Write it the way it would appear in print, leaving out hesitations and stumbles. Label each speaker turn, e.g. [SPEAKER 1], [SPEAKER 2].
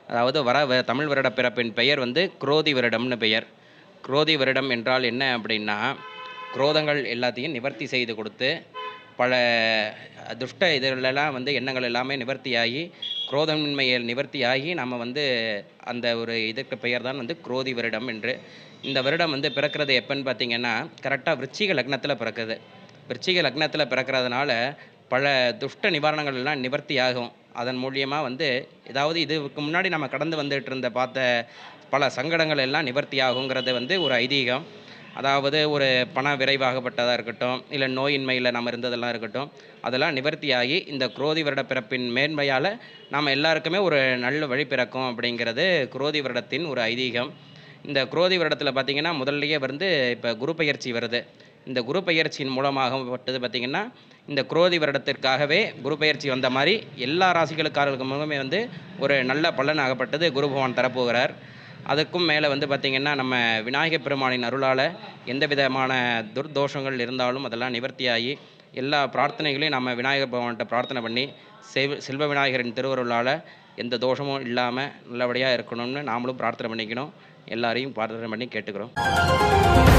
[SPEAKER 1] அதாவது தமிழ் வருட பிறப்பின் பெயர் வந்து குரோதி வருடம்னு பெயர். குரோதி வருடம் என்றால் என்ன அப்படின்னா, குரோதங்கள் எல்லாத்தையும் நிவர்த்தி செய்து கொடுத்து, பல துஷ்ட இதுகளெல்லாம் வந்து எண்ணங்கள் எல்லாமே நிவர்த்தியாகி, குரோதமின்மையை நிவர்த்தியாகி நம்ம வந்து அந்த ஒரு இதுக்கு பெயர் தான் வந்து குரோதி வருடம் என்று. இந்த வருடம் வந்து பிறக்கிறது எப்பன்னு பார்த்தீங்கன்னா, கரெக்டாக விருச்சிக லக்னத்தில் பிறக்குது. விருச்சிக லக்னத்தில் பிறக்கிறதுனால பல துஷ்ட நிவாரணங்கள் எல்லாம் நிவர்த்தி ஆகும். அதன் மூலியமா வந்து ஏதாவது இதுக்கு முன்னாடி நம்ம கடந்து வந்துட்டு இருந்த பார்த்த பல சங்கடங்கள் எல்லாம் நிவர்த்தி ஆகுங்கிறது வந்து ஒரு ஐதீகம். அதாவது ஒரு பண விரைவாகப்பட்டதாக இருக்கட்டும், இல்லை நோயின்மையில் நம்ம இருந்ததெல்லாம் இருக்கட்டும், அதெல்லாம் நிவர்த்தியாகி இந்த குரோதி வருட பிறப்பின் மேன்மையால் நாம் எல்லாருக்குமே ஒரு நல்ல வழி பிறக்கும் அப்படிங்கிறது குரோதி வருடத்தின் ஒரு ஐதீகம். இந்த குரோதி வருடத்தில் பார்த்திங்கன்னா முதல்லையே வந்து இப்போ குரு பெயர்ச்சி வருது. இந்த குரு பெயர்ச்சியின் மூலமாகப்பட்டது பார்த்திங்கன்னா, இந்த குரோதி வருடத்திற்காகவே குரு பெயர்ச்சி வந்த மாதிரி எல்லா ராசிகளுக்காரர்களுக்குமே வந்து ஒரு நல்ல பலன் ஆகப்பட்டது குரு பகவான் தரப்போகிறார். அதுக்கும் மேலே வந்து பார்த்திங்கன்னா, நம்ம விநாயகப் பெருமானின் அருளால் எந்த விதமான துர்தோஷங்கள் இருந்தாலும் அதெல்லாம் நிவர்த்தியாகி எல்லா பிரார்த்தனைகளையும் நம்ம விநாயகர் பகவான்கிட்ட பிரார்த்தனை பண்ணி செல்வ விநாயகரின் திருவருளால் எந்த தோஷமும் இல்லாமல் நல்லபடியாக இருக்கணும்னு நாமளும் பிரார்த்தனை பண்ணிக்கணும். எல்லாரையும் பிரார்த்தனை பண்ணி கேட்டுக்கிறோம்.